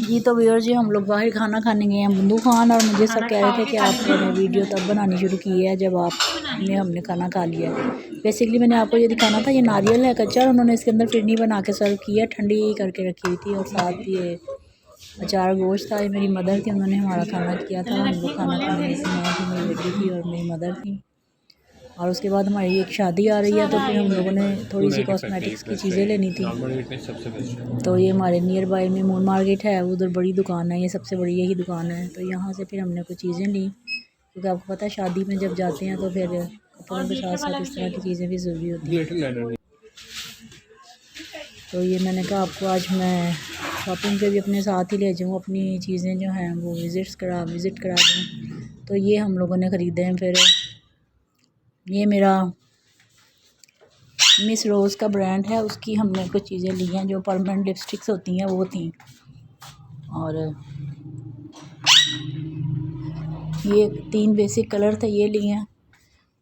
जी तो व्यूअर्स जी हम लोग बाहर खाना खाने गए हैं बंदू खान, और मुझे सब कह रहे थे कि आपने वीडियो तब बनानी शुरू की है जब आपने हमने खाना खा लिया। बेसिकली मैंने आपको ये दिखाना था, ये नारियल है कच्चा, और उन्होंने इसके अंदर फिरनी बना के सर्व किया, ठंडी करके रखी हुई थी, और साथ ये अचार गोश्त था। ये मेरी मदर थी, उन्होंने हमारा खाना किया था। हम लोग खाना खाने गए थे, मैं थी, मेरी बेटी थी और मेरी मदर थी। और उसके बाद हमारी एक शादी आ रही है, तो फिर हम लोगों ने थोड़ी सी कॉस्मेटिक्स की चीज़ें लेनी थी। तो ये हमारे नियर बाय में मून मार्केट है, उधर बड़ी दुकान है, ये सबसे बड़ी यही दुकान है। तो यहाँ से फिर हमने कुछ चीज़ें ली, क्योंकि आपको पता है शादी में जब जाते हैं तो फिर कपड़ों के साथ साथ इस तरह की चीज़ें भी ज़रूरी होती हैं। तो ये मैंने कहा आपको आज मैं शॉपिंग पे भी अपने साथ ही ले जाऊँ, अपनी चीज़ें जो हैं वो विज़िट करा दूँ। तो ये हम लोगों ने ख़रीदे हैं। फिर ये मेरा मिस रोज़ का ब्रांड है, उसकी हमने कुछ चीज़ें ली हैं, जो परमानेंट लिपस्टिक्स होती हैं वो थी। और ये 3 बेसिक कलर थे, ये लिए हैं।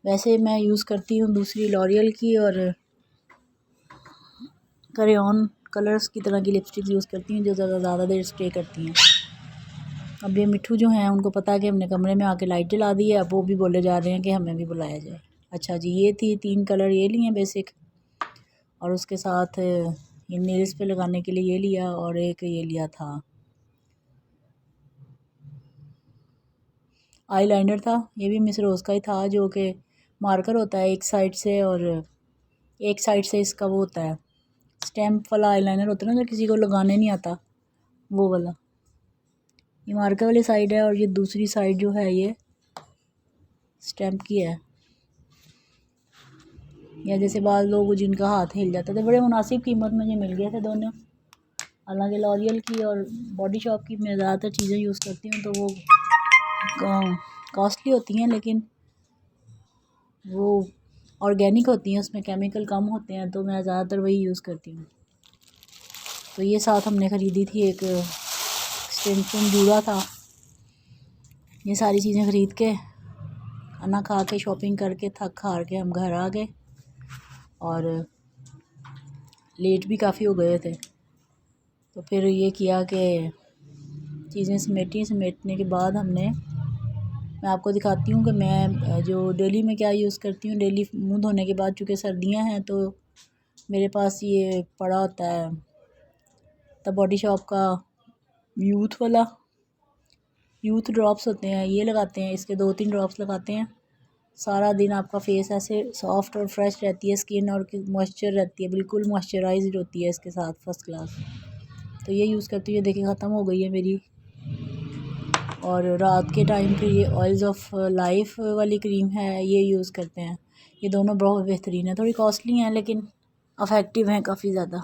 वैसे मैं यूज़ करती हूँ दूसरी लॉरियल की और क्रेयॉन कलर्स की तरह की लिपस्टिक्स यूज़ करती हूँ, जो ज़्यादा देर स्टे करती हैं। अब ये मिट्ठू जो हैं उनको पता है कि हमने कमरे में आके लाइट जला दी है, अब वो भी बोले जा रहे हैं कि हमें भी बुलाया जाए। अच्छा जी, ये थी 3 कलर ये लिए हैं बेसिक, और उसके साथ ये नेल्स पे लगाने के लिए ये लिया, और एक ये लिया था आईलाइनर था, ये भी मिस रोज़ का ही था, जो कि मार्कर होता है एक साइड से, और एक साइड से इसका वो होता है स्टैम्प वाला आईलाइनर होता है ना, जो किसी को लगाने नहीं आता, वो वाला। ये मार्कर वाली साइड है, और ये दूसरी साइड जो है ये स्टैम्प की है। या जैसे बाद लोग जिनका हाथ हिल जाता था, बड़े मुनासिब कीमत में ये मिल गए थे दोनों। हालांकि लॉरियल की और बॉडी शॉप की मैं ज़्यादातर चीज़ें यूज़ करती हूँ, तो वो कॉस्टली होती हैं, लेकिन वो ऑर्गेनिक होती हैं, उसमें केमिकल कम होते हैं, तो मैं ज़्यादातर वही यूज़ करती हूँ। तो ये साथ हमने ख़रीदी थी, एक एक्सटेंशन जूड़ा था। ये सारी चीज़ें ख़रीद के खाना खा के शॉपिंग करके थक हार के हम घर आ गए, और लेट भी काफ़ी हो गए थे। तो फिर ये किया कि चीज़ें समेटने के बाद मैं आपको दिखाती हूँ कि मैं जो डेली में क्या यूज़ करती हूँ। डेली मुंह धोने के बाद, चूँकि सर्दियाँ हैं, तो मेरे पास ये पड़ा होता है द बॉडी शॉप का यूथ ड्रॉप्स होते हैं, ये लगाते हैं। इसके 2-3 ड्रॉप्स लगाते हैं, सारा दिन आपका फेस ऐसे सॉफ्ट और फ्रेश रहती है स्किन, और मॉइस्चर रहती है, बिल्कुल मॉइस्चराइज्ड होती है इसके साथ, फर्स्ट क्लास। तो ये यूज़ करती हूँ। ये देखिए ख़त्म हो गई है मेरी। और रात के टाइम पे ये ऑयल्स ऑफ लाइफ वाली क्रीम है, ये यूज़ करते हैं। ये दोनों बहुत बेहतरीन है, थोड़ी कॉस्टली हैं लेकिन अफेक्टिव हैं काफ़ी ज़्यादा।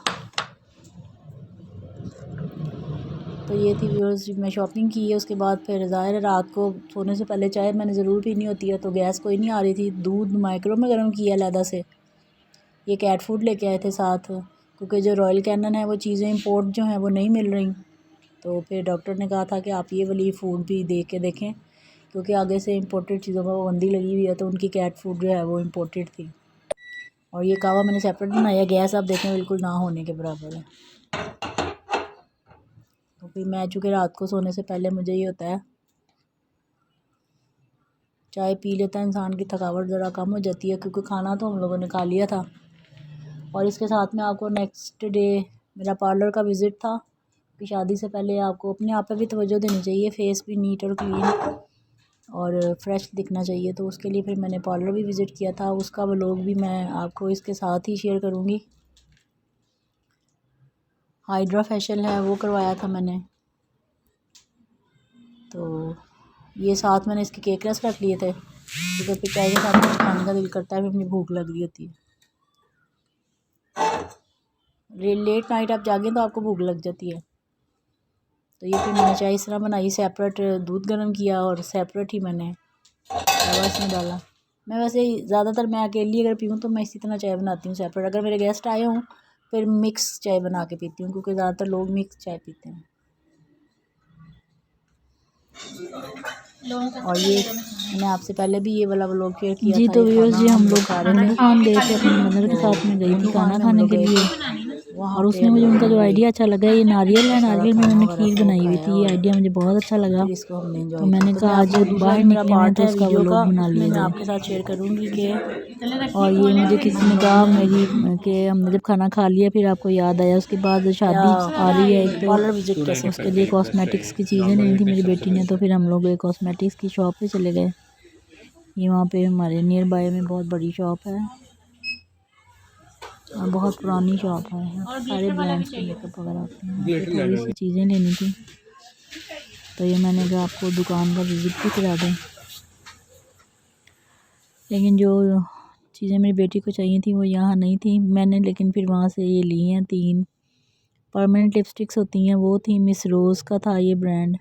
तो ये थी व्यूअर्स, मैं शॉपिंग की है। उसके बाद फिर ज़ाहिर है रात को सोने से पहले चाय मैंने ज़रूर पीनी होती है, तो गैस कोई नहीं आ रही थी, दूध माइक्रो में गर्म किया अलहदा से। ये कैट फूड लेके आए थे साथ, क्योंकि जो रॉयल कैनन है वो चीज़ें इंपोर्ट जो हैं वो नहीं मिल रही। तो फिर डॉक्टर ने कहा था कि आप ये वाली फ़ूड भी दे के देखें, क्योंकि आगे से इंपोर्टेड चीज़ों पर पाबंदी लगी हुई है, तो उनकी कैट फूड जो है वो इंपोर्टेड थी। और ये कहवा मैंने सेपरेट बनाया, गैस आप देखें बिल्कुल ना होने के बराबर है। तो फिर मैं चूँकि रात को सोने से पहले मुझे ये होता है, चाय पी लेता है इंसान की थकावट ज़रा कम हो जाती है, क्योंकि खाना तो हम लोगों ने खा लिया था। और इसके साथ में आपको नेक्स्ट डे मेरा पार्लर का विज़िट था, कि शादी से पहले आपको अपने आप पे भी तवज्जो देनी चाहिए, फेस भी नीट और क्लीन और फ्रेश दिखना चाहिए। तो उसके लिए फिर मैंने पार्लर भी विज़िट किया था, उसका व्लॉग भी मैं आपको इसके साथ ही शेयर करूँगी। हाइड्रा फेशियल है वो करवाया था मैंने। तो ये साथ मैंने इसके केक रस रख लिए थे, क्योंकि फिर चाय के साथ कुछ खाने का दिल करता है, फिर अपनी भूख लग रही होती है। लेट नाइट आप जागें तो आपको भूख लग जाती है। तो ये फिर मैंने चाय इस तरह बनाई, सेपरेट दूध गर्म किया और सेपरेट ही मैंने इसमें डाला। मैं वैसे ज़्यादातर मैं अकेली अगर पीऊँ तो मैं इसी तरह चाय बनाती हूँ सेपरेट। अगर मेरे गेस्ट आए हों फिर मिक्स चाय बना के पीती हूँ, क्योंकि ज़्यादातर लोग मिक्स चाय पीते हैं। और ये मैंने आपसे पहले भी ये वाला व्लॉग शेयर किया जी था। तो व्यूअर्स जी हम लोग खा रहे थे, खान गए थे, अपनी मदर के साथ में गई थी खाना खाने के लिए। वहाँ और पे उसमें हम मुझे लोगों उनका जो ने आइडिया अच्छा लगा, ये नारियल है, सारा नारियल में खाना उन्होंने वगैरह खीर खूब बनाई हुई खाया थी। ये और आइडिया मुझे बहुत अच्छा लगा। फिर इसको हमने तो एंजॉय किया। मैंने तो मैं कहा आज आपको दूसरा बाहर जो मेरा निकले हैं पार्ट तो है उसका वीडियो का, व्लॉग बना उसमें लिया मैं जाए। आपके साथ शेयर करूँगी कि और ये मुझे किसी ने हम लोगों कहा ने मेरी कि हमने जब खाना खा लिया फिर आपको याद आया, उसके बाद क्या शादी आ रही है एक, तो पार्लर विजिट कैसे उसके करते लिए हैं। कॉस्मेटिक्स की चीज़ें लेनी थी मेरी बेटी ने, तो फिर हम लोग कॉस्मेटिक्स की शॉप पे चले गए। ये वहाँ पे हमारे नियर बाय में बहुत बड़ी शॉप है और बहुत पुरानी शॉप है। यहाँ सारे ब्रांड्स के मेकअप वगैरह होते हैं। यहाँ पे थोड़ी सी चीज़ें लेनी थी, तो ये मैंने कहा आपको दुकान का विज़िट भी करा दें। लेकिन जो चीज़ें मेरी बेटी को चाहिए थी वो यहाँ नहीं थी मैंने, लेकिन फिर वहाँ से ये ली हैं 3 परमानेंट लिपस्टिक्स होती हैं, वो थी। मिस रोज़ का था ये ब्रांड।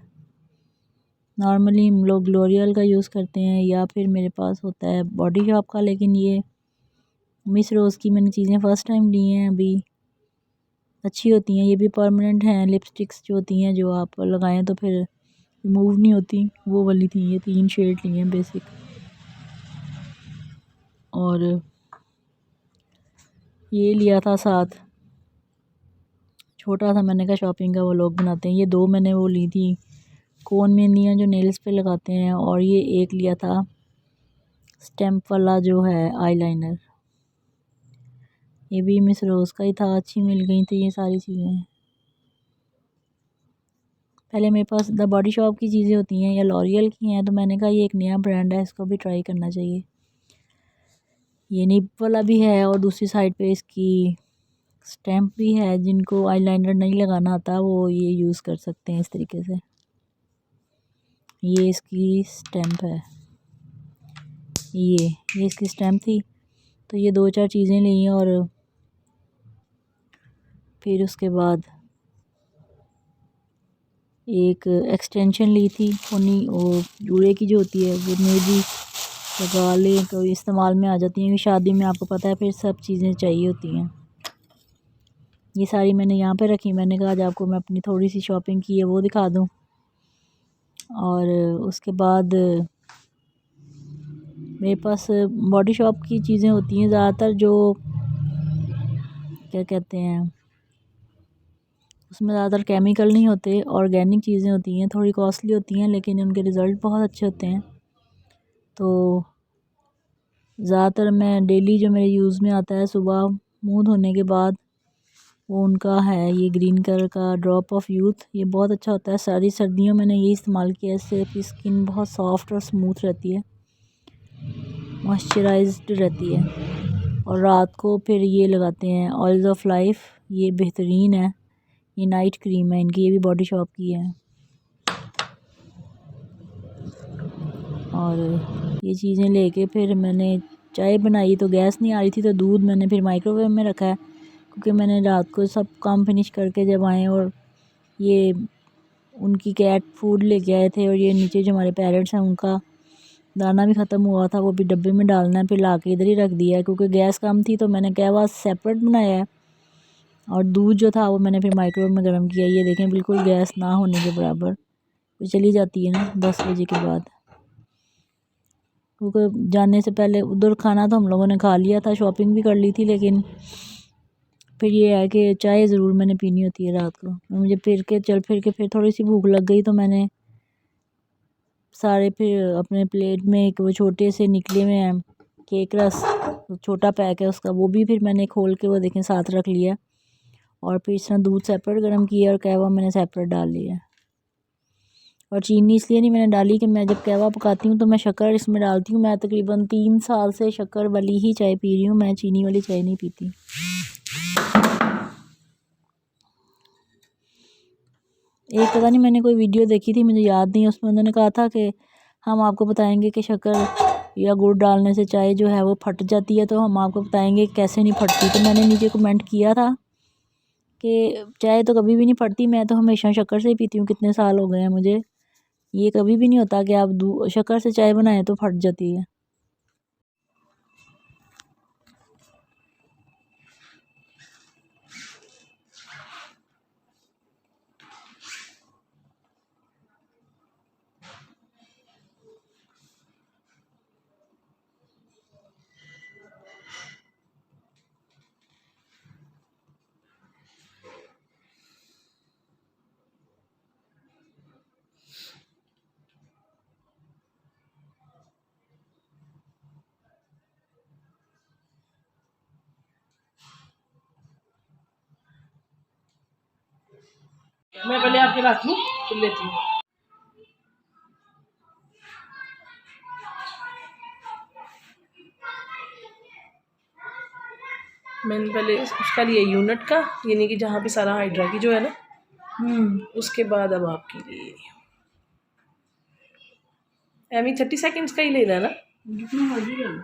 नॉर्मली हम लोग लॉरियल का यूज़ करते हैं या फिर मेरे पास होता है बॉडी शॉप का, लेकिन ये मिस रोज़ की मैंने चीज़ें फ़र्स्ट टाइम ली हैं अभी। अच्छी होती हैं, ये भी परमानेंट हैं। लिपस्टिक्स जो होती हैं जो आप लगाएं तो फिर रिमूव नहीं होती, वो वाली थी। ये 3 शेड ली हैं बेसिक। और ये लिया था साथ छोटा सा, मैंने कहा शॉपिंग का वो लोग बनाते हैं। ये 2 मैंने वो ली थी कोन मेहंदियाँ जो नेल्स पे लगाते हैं, और ये एक लिया था स्टैम्प वाला जो है आईलाइनर। ये भी मिस रोज़ का ही था, अच्छी मिल गई थी ये सारी चीज़ें। पहले मेरे पास द बॉडी शॉप की चीज़ें होती हैं या लॉरियल की हैं, तो मैंने कहा ये एक नया ब्रांड है, इसको भी ट्राई करना चाहिए। ये निब वाला भी है और दूसरी साइड पे इसकी स्टैम्प भी है। जिनको आईलाइनर नहीं लगाना आता वो ये यूज़ कर सकते हैं इस तरीके से। ये इसकी स्टैम्प है, ये इसकी स्टैम्प थी। तो ये 2-4 चीज़ें ली और फिर उसके बाद एक एक्सटेंशन ली थी उन्हीं वो जूड़े की जो होती है, वो में भी लगा लें तो इस्तेमाल में आ जाती हैं। शादी में आपको पता है फिर सब चीज़ें चाहिए होती हैं। ये सारी मैंने यहाँ पे रखी। मैंने कहा आज आपको मैं अपनी थोड़ी सी शॉपिंग की है वो दिखा दूँ। और उसके बाद मेरे पास बॉडी शॉप की चीज़ें होती हैं ज़्यादातर, जो क्या कहते हैं उसमें ज़्यादातर केमिकल नहीं होते, ऑर्गेनिक चीज़ें होती हैं। थोड़ी कॉस्टली होती हैं लेकिन उनके रिज़ल्ट बहुत अच्छे होते हैं। तो ज़्यादातर मैं डेली जो मेरे यूज़ में आता है सुबह मुँह धोने के बाद, वो उनका है ये ग्रीन कलर का ड्रॉप ऑफ यूथ। ये बहुत अच्छा होता है। सारी सर्दियों मैंने ये इस्तेमाल किया, इससे आपकी स्किन बहुत सॉफ्ट और स्मूथ रहती है, मॉइस्चराइज्ड रहती है। और रात को फिर ये लगाते हैं ऑयल्स ऑफ लाइफ, ये बेहतरीन है। ये नाइट क्रीम है इनकी, ये भी बॉडी शॉप की है। और ये चीज़ें लेके फिर मैंने चाय बनाई, तो गैस नहीं आ रही थी तो दूध मैंने फिर माइक्रोवेव में रखा है, क्योंकि मैंने रात को सब काम फिनिश करके जब आए और ये उनकी कैट फूड लेके आए थे, और ये नीचे जो हमारे पैरट्स हैं उनका दाना भी ख़त्म हुआ था, वो भी डब्बे में डालना है। फिर ला के इधर ही रख दिया है क्योंकि गैस कम थी, तो मैंने क्या हुआ सेपरेट बनाया है। और दूध जो था वो मैंने फिर माइक्रोवेव में गर्म किया। ये देखें बिल्कुल गैस ना होने के बराबर, तो चली जाती है ना 10 बजे के बाद, क्योंकि जाने से पहले उधर खाना तो हम लोगों ने खा लिया था, शॉपिंग भी कर ली थी, लेकिन फिर ये है कि चाय ज़रूर मैंने पीनी होती है रात को। मुझे चल फिर के फिर थोड़ी सी भूख लग गई, तो मैंने सारे फिर अपने प्लेट में एक वो छोटे से निकले हुए हैं केक रस, छोटा पैक है उसका, वो भी फिर मैंने खोल के वो देखें साथ रख लिया। और फिर इस तरह दूध सेपरेट गर्म किया और कहवा मैंने सेपरेट डाल लिया। और चीनी इसलिए नहीं मैंने डाली कि मैं जब कहवा पकाती हूँ तो मैं शक्कर इसमें डालती हूँ। मैं तकरीबन 3 साल से शक्कर वाली ही चाय पी रही हूँ, मैं चीनी वाली चाय नहीं पीती। एक पता नहीं मैंने कोई वीडियो देखी थी, मुझे याद नहीं, उसमें उन्होंने कहा था कि हम आपको बताएंगे कि शक्कर या गुड़ डालने से चाय जो है वो फट जाती है, तो हम आपको बताएंगे कैसे नहीं फटती। तो मैंने नीचे कमेंट किया था कि चाय तो कभी भी नहीं फटती, मैं तो हमेशा शक्कर से ही पीती हूँ, कितने साल हो गए हैं मुझे। ये कभी भी नहीं होता कि आप शक्कर से चाय बनाएं तो फट जाती है। मैं पहले आपके रख लूँ फिर लेती हूँ। मैंने पहले उसका लिया यूनिट का, यानी कि जहाँ पे सारा हाइड्रा की जो है ना, उसके बाद अब आपके लिए एमी 30 सेकंड्स का ही लेना है ना, जितना मर्जी ले लो।